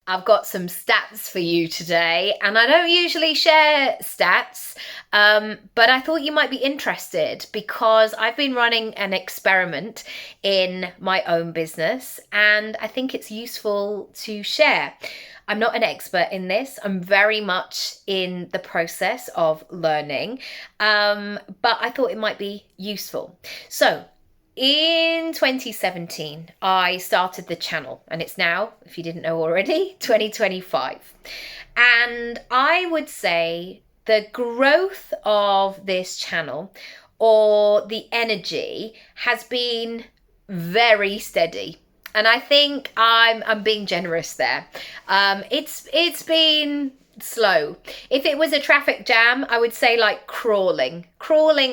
I've got some stats for you today, and I don't usually share stats, but I thought you might be interested because I've been running an experiment in my own business, and I think it's useful to share. I'm not an expert in this. I'm very much in the process of learning, but I thought it might be useful. So, in 2017, I started the channel, and it's now, if you didn't know already, 2025. And I would say the growth of this channel, or the energy, has been very steady. And I think I'm being generous there. It's been slow. If it was a traffic jam, I would say like crawling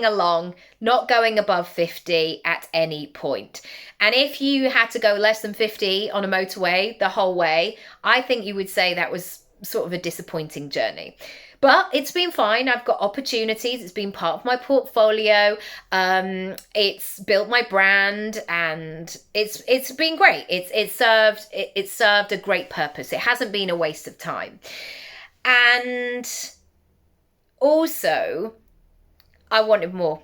along, not going above 50 at any point. And if you had to go less than 50 on a motorway the whole way, I think you would say that was sort of a disappointing journey. But it's been fine. I've got opportunities. It's been part of my portfolio. It's built my brand, and it's been great. It served a great purpose. It hasn't been a waste of time. And also, I wanted more.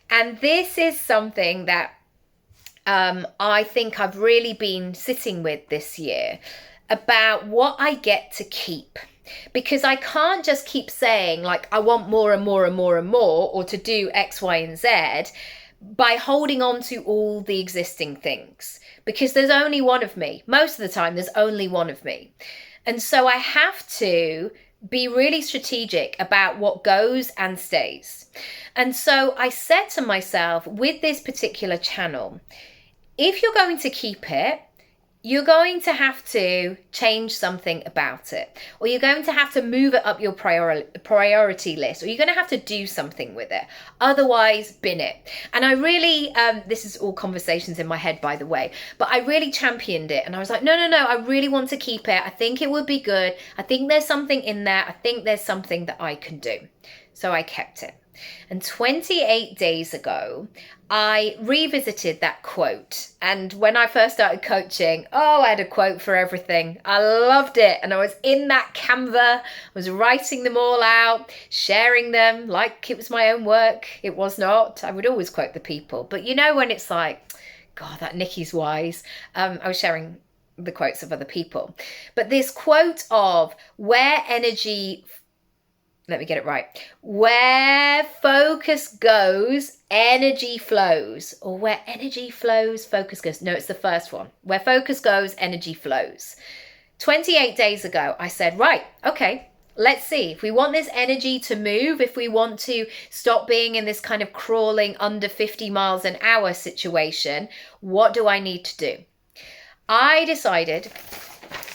And this is something that I think I've really been sitting with this year about what I get to keep. Because I can't just keep saying, like, I want more and more and more and more, or to do X, Y, and Z by holding on to all the existing things. Because there's only one of me. Most of the time, there's only one of me. And so I have to be really strategic about what goes and stays. And so I said to myself, with this particular channel, if you're going to keep it, you're going to have to change something about it, or you're going to have to move it up your priority list, or you're going to have to do something with it. Otherwise, bin it. And I really, this is all conversations in my head, by the way, but I really championed it. And I was like, no, I really want to keep it. I think it would be good. I think there's something in there. I think there's something that I can do. So I kept it. And 28 days ago, I revisited that quote. And when I first started coaching, I had a quote for everything. I loved it. And I was in that Canva, I was writing them all out, sharing them like it was my own work. It was not. I would always quote the people. But you know, when it's like, God, that Nicky's wise. I was sharing the quotes of other people. But this quote of where energy, let me get it right. Where focus goes, energy flows. Or where energy flows, focus goes. No, it's the first one. Where focus goes, energy flows. 28 days ago, I said, right, okay, let's see. If we want this energy to move, if we want to stop being in this kind of crawling under 50 miles an hour situation, what do I need to do? I decided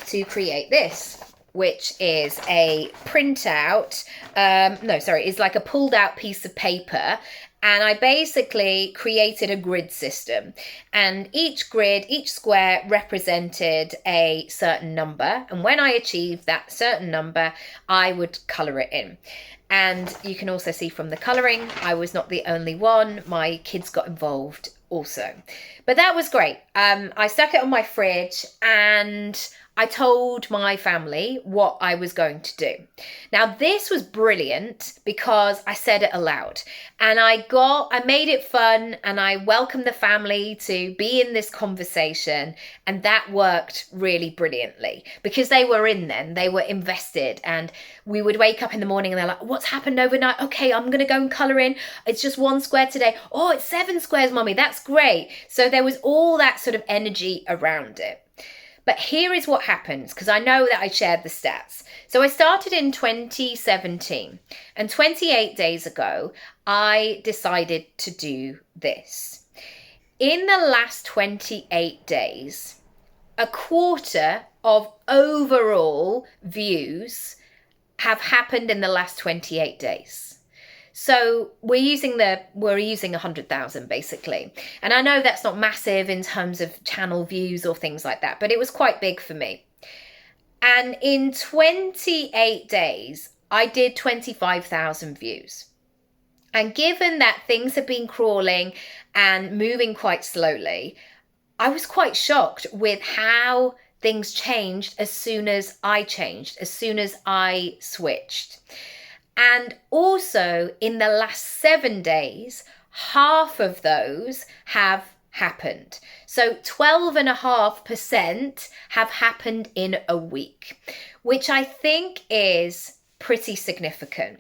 to create this, which is a printout. It's like a pulled out piece of paper. And I basically created a grid system. And each grid, each square represented a certain number. And when I achieved that certain number, I would colour it in. And you can also see from the colouring, I was not the only one. My kids got involved also. But that was great. I stuck it on my fridge, and I told my family what I was going to do. Now, this was brilliant because I said it aloud, and I made it fun, and I welcomed the family to be in this conversation, and that worked really brilliantly because they were in then, they were invested, and we would wake up in the morning and they're like, what's happened overnight? Okay, I'm going to go and colour in. It's just 1 square today. Oh, it's 7 squares, Mummy. That's great. So there was all that sort of energy around it. But here is what happens, because I know that I shared the stats. So I started in 2017, and 28 days ago, I decided to do this. In the last 28 days, a quarter of overall views have happened in the last 28 days. So we're using 100,000 basically. And I know that's not massive in terms of channel views or things like that, but it was quite big for me. And in 28 days, I did 25,000 views. And given that things have been crawling and moving quite slowly, I was quite shocked with how things changed as soon as I changed, as soon as I switched. And also in the last 7 days, half of those have happened. So 12.5% have happened in a week, which I think is pretty significant.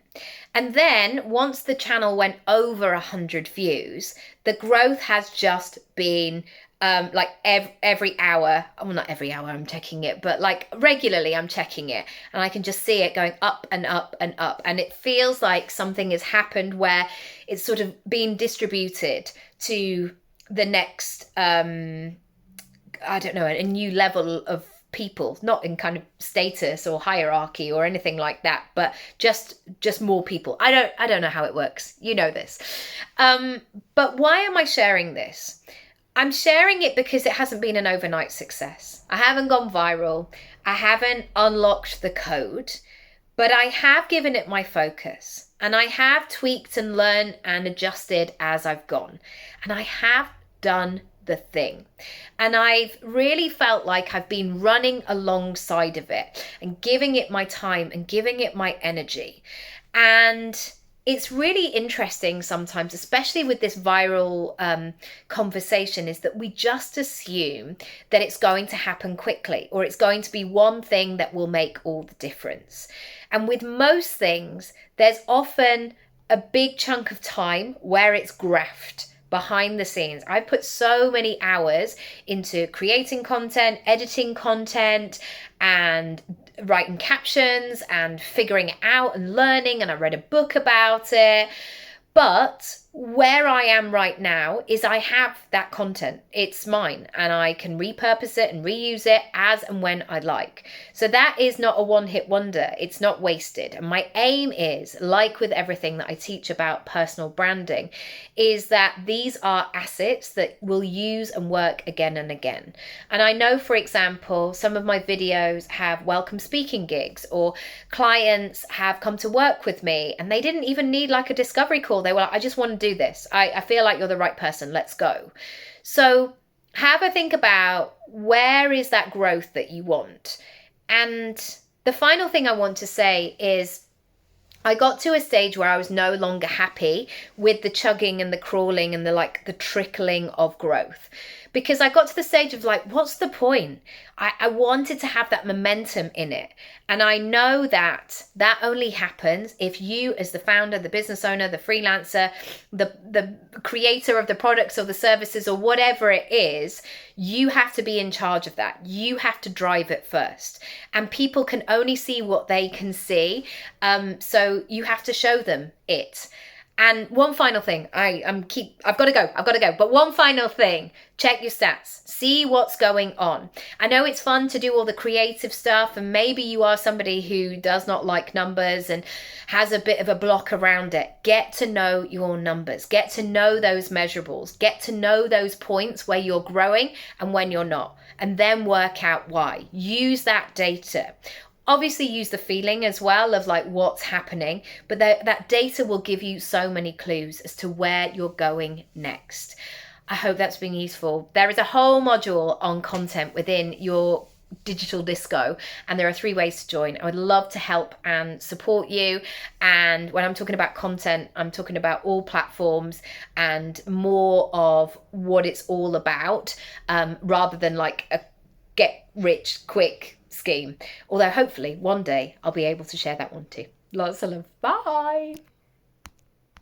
And then once the channel went over 100 views, the growth has just been like every hour, well, not every hour I'm checking it, but like regularly I'm checking it, and I can just see it going up and up and up. And it feels like something has happened where it's sort of being distributed to the next, I don't know, a new level of people, not in kind of status or hierarchy or anything like that, but just more people. I don't know how it works. You know this. But why am I sharing this? I'm sharing it because it hasn't been an overnight success. I haven't gone viral. I haven't unlocked the code, but I have given it my focus, and I have tweaked and learned and adjusted as I've gone. And I have done the thing. And I've really felt like I've been running alongside of it and giving it my time and giving it my energy. And it's really interesting sometimes, especially with this viral conversation, is that we just assume that it's going to happen quickly, or it's going to be one thing that will make all the difference. And with most things, there's often a big chunk of time where it's graphed behind the scenes. I put so many hours into creating content, editing content, and writing captions and figuring it out and learning, and I read a book about it. But where I am right now is I have that content. It's mine, and I can repurpose it and reuse it as and when I like. So that is not a one-hit wonder. It's not wasted. And my aim is, like with everything that I teach about personal branding, is that these are assets that we'll use and work again and again. And I know, for example, some of my videos have welcome speaking gigs, or clients have come to work with me and they didn't even need like a discovery call. They were like, I just want to do this. I feel like you're the right person. Let's go. So have a think about, where is that growth that you want? And the final thing I want to say is, I got to a stage where I was no longer happy with the chugging and the crawling and the trickling of growth. Because I got to the stage of like, what's the point? I wanted to have that momentum in it. And I know that that only happens if you, as the founder, the business owner, the freelancer, the creator of the products or the services or whatever it is, you have to be in charge of that. You have to drive it first. And people can only see what they can see. So you have to show them it. And one final thing, I've got to go. But one final thing, check your stats, see what's going on. I know it's fun to do all the creative stuff, and maybe you are somebody who does not like numbers and has a bit of a block around it. Get to know your numbers, get to know those measurables, get to know those points where you're growing and when you're not, and then work out why. Use that data. Obviously use the feeling as well of like what's happening, but that data will give you so many clues as to where you're going next. I hope that's been useful. There is a whole module on content within your digital disco, and there are 3 ways to join. I would love to help and support you. And when I'm talking about content, I'm talking about all platforms and more of what it's all about, rather than like a get rich quick scheme. Although hopefully one day I'll be able to share that one too. Lots of love. Bye.